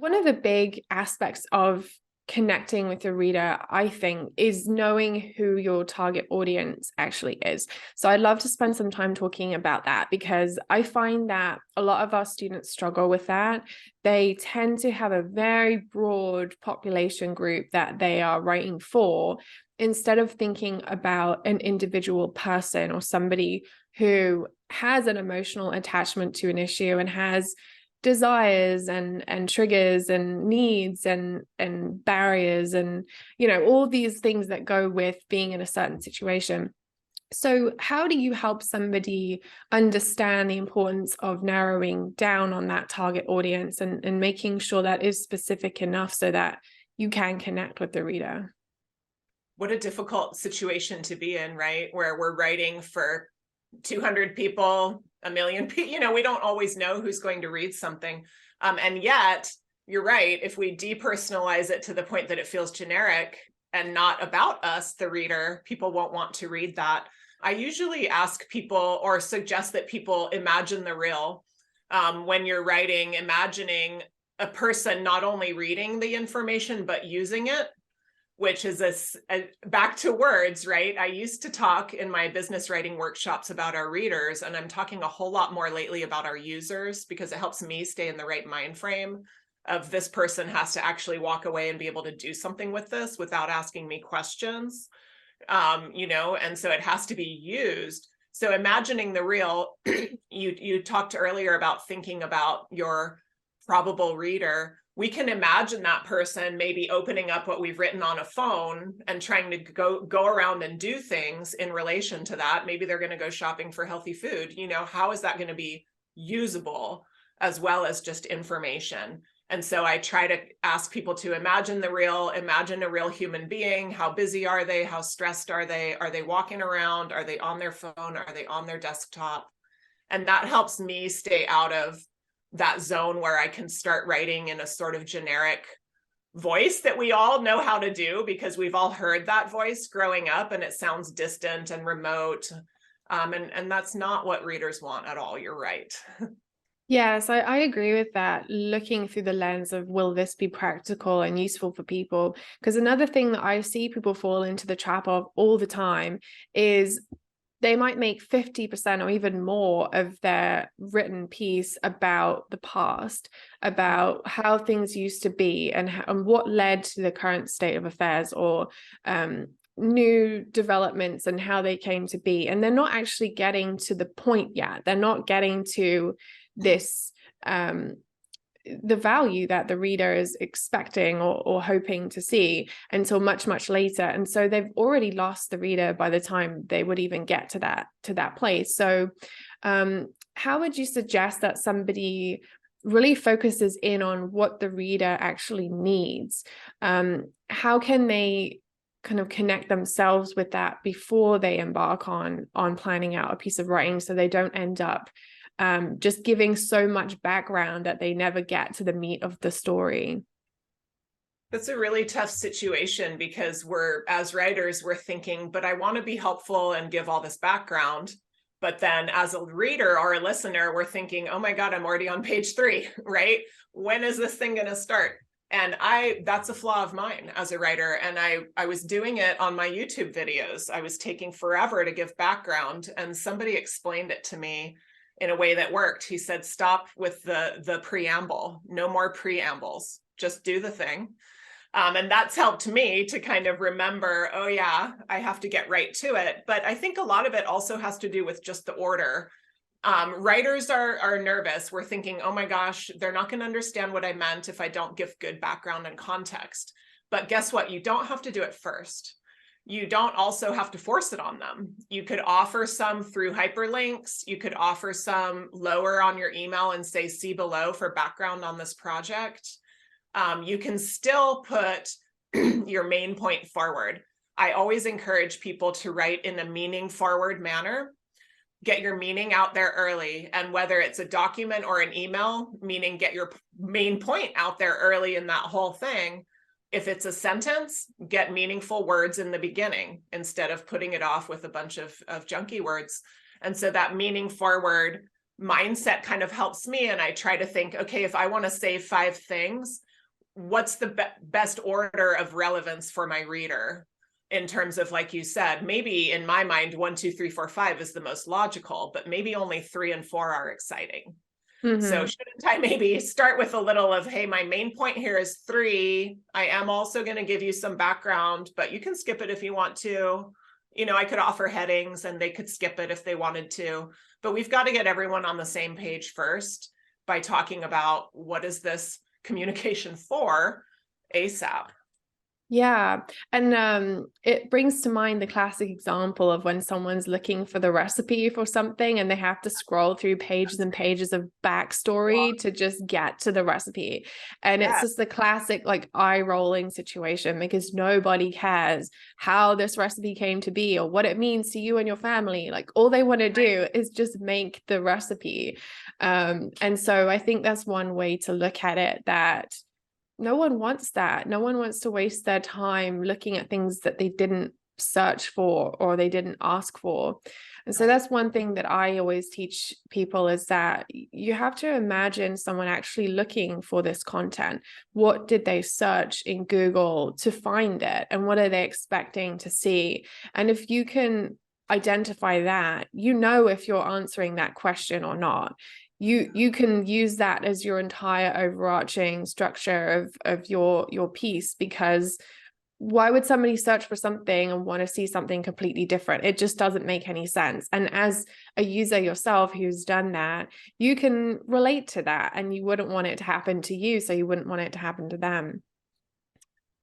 One of the big aspects of connecting with the reader, I think, is knowing who your target audience actually is. So I'd love to spend some time talking about that, because I find that a lot of our students struggle with that. They tend to have a very broad population group that they are writing for, instead of thinking about an individual person or somebody who has an emotional attachment to an issue and has desires and triggers and needs and barriers and all these things that go with being in a certain situation. So how do you help somebody understand the importance of narrowing down on that target audience and making sure that is specific enough so that you can connect with the reader? What a difficult situation to be in, right? Where we're writing for 200 people, a million people, we don't always know who's going to read something. And yet, you're right, if we depersonalize it to the point that it feels generic and not about us, the reader, people won't want to read that. I usually ask people or suggest that people imagine the real. When you're writing, imagining a person not only reading the information, but using it, which is a back to words, right? I used to talk in my business writing workshops about our readers, and I'm talking a whole lot more lately about our users, because it helps me stay in the right mind frame of this person has to actually walk away and be able to do something with this without asking me questions, and so it has to be used. So imagining the real, you talked earlier about thinking about your probable reader. We can imagine that person maybe opening up what we've written on a phone and trying to go around and do things in relation to that. Maybe they're going to go shopping for healthy food. How is that going to be usable as well as just information? And so I try to ask people to imagine the real, imagine a real human being. How busy are they? How stressed are they? Are they walking around? Are they on their phone? Are they on their desktop? And that helps me stay out of that zone where I can start writing in a sort of generic voice that we all know how to do, because we've all heard that voice growing up and it sounds distant and remote. And that's not what readers want at all. You're right. Yes, I agree with that. Looking through the lens of, will this be practical and useful for people? Because another thing that I see people fall into the trap of all the time is they might make 50% or even more of their written piece about the past, about how things used to be and what led to the current state of affairs, or new developments and how they came to be. And they're not actually getting to the point yet. They're not getting to this the value that the reader is expecting or hoping to see until much, much later. And so they've already lost the reader by the time they would even get to that place. So how would you suggest that somebody really focuses in on what the reader actually needs? How can they kind of connect themselves with that before they embark on planning out a piece of writing, so they don't end up just giving so much background that they never get to the meat of the story? That's a really tough situation, because as writers, we're thinking, but I want to be helpful and give all this background. But then as a reader or a listener, we're thinking, oh my God, I'm already on page 3, right? When is this thing going to start? And that's a flaw of mine as a writer. And I was doing it on my YouTube videos. I was taking forever to give background, and somebody explained it to me in a way that worked. He said, stop with the preamble, no more preambles, just do the thing. And that's helped me to kind of remember, oh yeah, I have to get right to it. But I think a lot of it also has to do with just the order. Writers are nervous. We're thinking, oh my gosh, they're not going to understand what I meant if I don't give good background and context. But guess what? You don't have to do it first. You don't also have to force it on them. You could offer some through hyperlinks. You could offer some lower on your email and say, see below for background on this project. You can still put your main point forward. I always encourage people to write in a meaning forward manner. Get your meaning out there early. And whether it's a document or an email, meaning get your main point out there early in that whole thing. If it's a sentence, get meaningful words in the beginning instead of putting it off with a bunch of junky words. And so that meaning forward mindset kind of helps me. And I try to think, okay, if I want to say 5 things, what's the best order of relevance for my reader in terms of, like you said, maybe in my mind, 1, 2, 3, 4, 5 is the most logical, but maybe only 3 and 4 are exciting. So shouldn't I maybe start with a little of, hey, my main point here is 3. I am also going to give you some background, but you can skip it if you want to. You know, I could offer headings and they could skip it if they wanted to, but we've got to get everyone on the same page first by talking about what is this communication for ASAP. Yeah. And it brings to mind the classic example of when someone's looking for the recipe for something and they have to scroll through pages and pages of backstory to just get to the recipe. And it's just the classic like eye-rolling situation because nobody cares how this recipe came to be or what it means to you and your family. Like all they want to do is just make the recipe. And so I think that's one way to look at it, that no one wants that. No one wants to waste their time looking at things that they didn't search for or they didn't ask for. And so that's one thing that I always teach people, is that you have to imagine someone actually looking for this content. What did they search in Google to find it? And what are they expecting to see? And if you can identify that, you know if you're answering that question or not. You can use that as your entire overarching structure of your piece, because why would somebody search for something and want to see something completely different? It just doesn't make any sense. And as a user yourself who's done that, you can relate to that, and you wouldn't want it to happen to you, so you wouldn't want it to happen to them.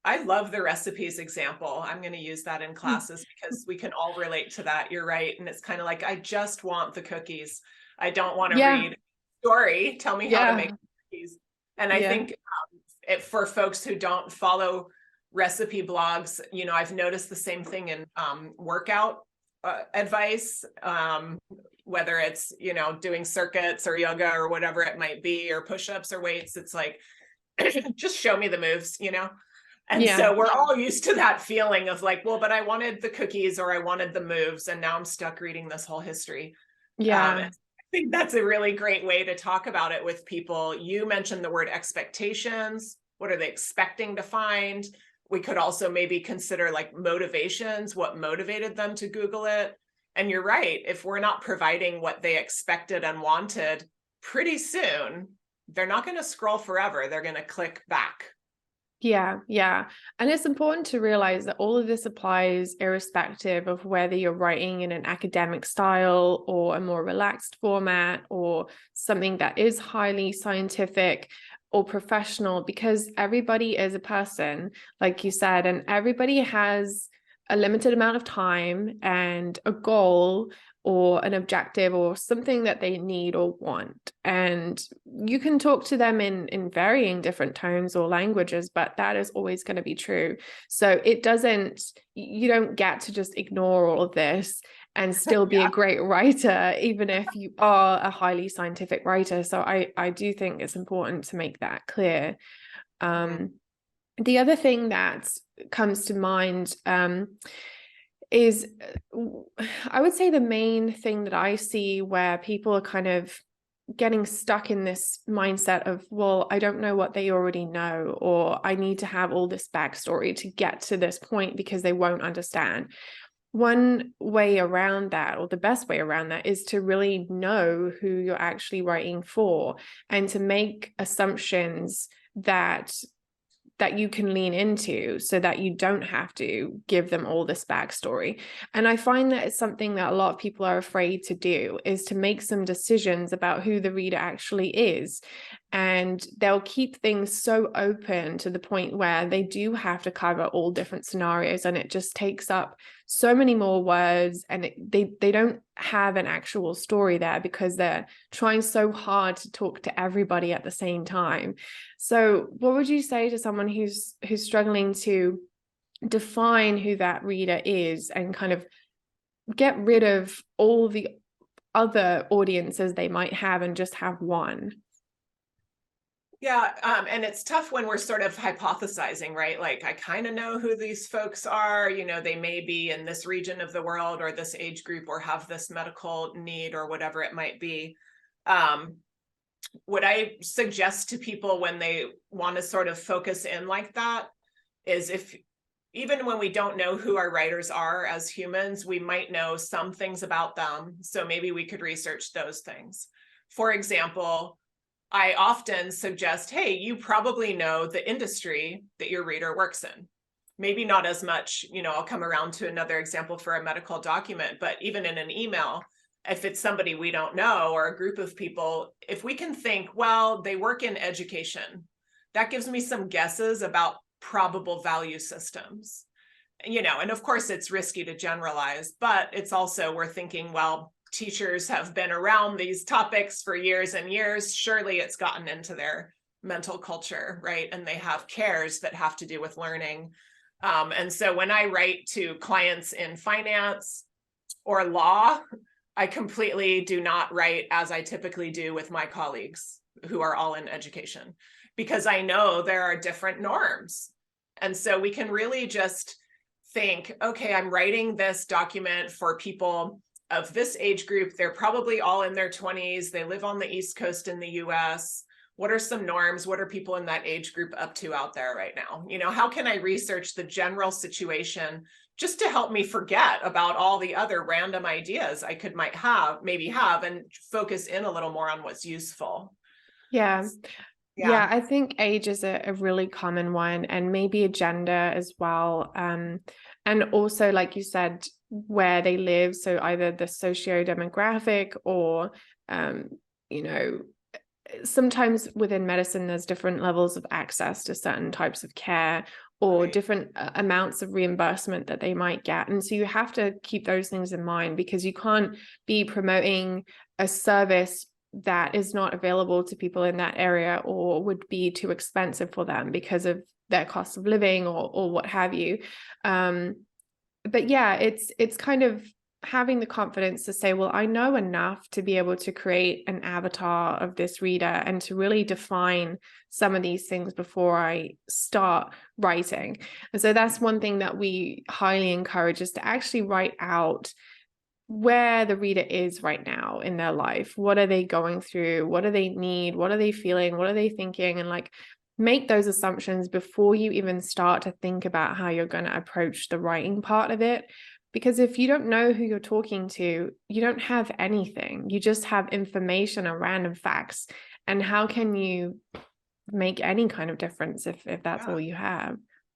I love the recipes example. I'm going to use that in classes because we can all relate to that. You're right. And it's kind of like, I just want the cookies. I don't want to read story. Tell me how to make cookies. And I think for folks who don't follow recipe blogs, you know, I've noticed the same thing in workout advice, whether it's, you know, doing circuits or yoga or whatever it might be, or push-ups or weights. It's like, just show me the moves, you know? And so we're all used to that feeling of like, well, but I wanted the cookies or I wanted the moves, and now I'm stuck reading this whole history. I think that's a really great way to talk about it with people. You mentioned the word expectations. What are they expecting to find? We could also maybe consider like motivations, what motivated them to Google it. And you're right, if we're not providing what they expected and wanted, pretty soon, they're not going to scroll forever. They're going to click back. Yeah. And it's important to realize that all of this applies irrespective of whether you're writing in an academic style or a more relaxed format or something that is highly scientific or professional, because everybody is a person, like you said, and everybody has a limited amount of time and a goal or an objective or something that they need or want. And you can talk to them in varying different tones or languages, but that is always going to be true. So you don't get to just ignore all of this and still be a great writer, even if you are a highly scientific writer. So I do think it's important to make that clear. The other thing that comes to mind is, I would say the main thing that I see where people are kind of getting stuck in this mindset of, well, I don't know what they already know, or I need to have all this backstory to get to this point because they won't understand. One way around that, or the best way around that, is to really know who you're actually writing for and to make assumptions that you can lean into so that you don't have to give them all this backstory. And I find that it's something that a lot of people are afraid to do, is to make some decisions about who the reader actually is. And they'll keep things so open to the point where they do have to cover all different scenarios, and it just takes up so many more words, and they don't have an actual story there because they're trying so hard to talk to everybody at the same time. So what would you say to someone who's struggling to define who that reader is and kind of get rid of all the other audiences they might have and just have one? Yeah, and it's tough when we're sort of hypothesizing, right? Like, I kind of know who these folks are. You know, they may be in this region of the world or this age group or have this medical need or whatever it might be. what I suggest to people when they want to sort of focus in like that is, if even when we don't know who our writers are as humans, we might know some things about them. So maybe we could research those things. For example, I often suggest, hey, you probably know the industry that your reader works in. Maybe not as much, I'll come around to another example for a medical document, but even in an email, if it's somebody we don't know or a group of people, if we can think, well, they work in education, that gives me some guesses about probable value systems. And of course it's risky to generalize, but it's also, we're thinking, well, teachers have been around these topics for years and years. Surely it's gotten into their mental culture, right? And they have cares that have to do with learning. And so when I write to clients in finance or law, I completely do not write as I typically do with my colleagues who are all in education, because I know there are different norms. And so we can really just think, okay, I'm writing this document for people of this age group. They're probably all in their 20s. They live on the East Coast in the US. What are some norms? What are people in that age group up to out there right now? How can I research the general situation just to help me forget about all the other random ideas I maybe have, and focus in a little more on what's useful? Yeah. Yeah. Yeah, I think age is a really common one, and maybe a gender as well. And also, like you said, where they live. So either the socio-demographic or, you know, sometimes within medicine, there's different levels of access to certain types of care, or Right. different amounts of reimbursement that they might get. And so you have to keep those things in mind, because you can't be promoting a service that is not available to people in that area, or would be too expensive for them because of their cost of living, or what have you. But yeah, it's kind of having the confidence to say, well, I know enough to be able to create an avatar of this reader, and to really define some of these things before I start writing. And so that's one thing that we highly encourage, is to actually write out where the reader is right now in their life. What are they going through? What do they need? What are they feeling? What are they thinking? And like, make those assumptions before you even start to think about how you're going to approach the writing part of it. Because if you don't know who you're talking to, you don't have anything. You just have information or random facts. And how can you make any kind of difference if that's all you have?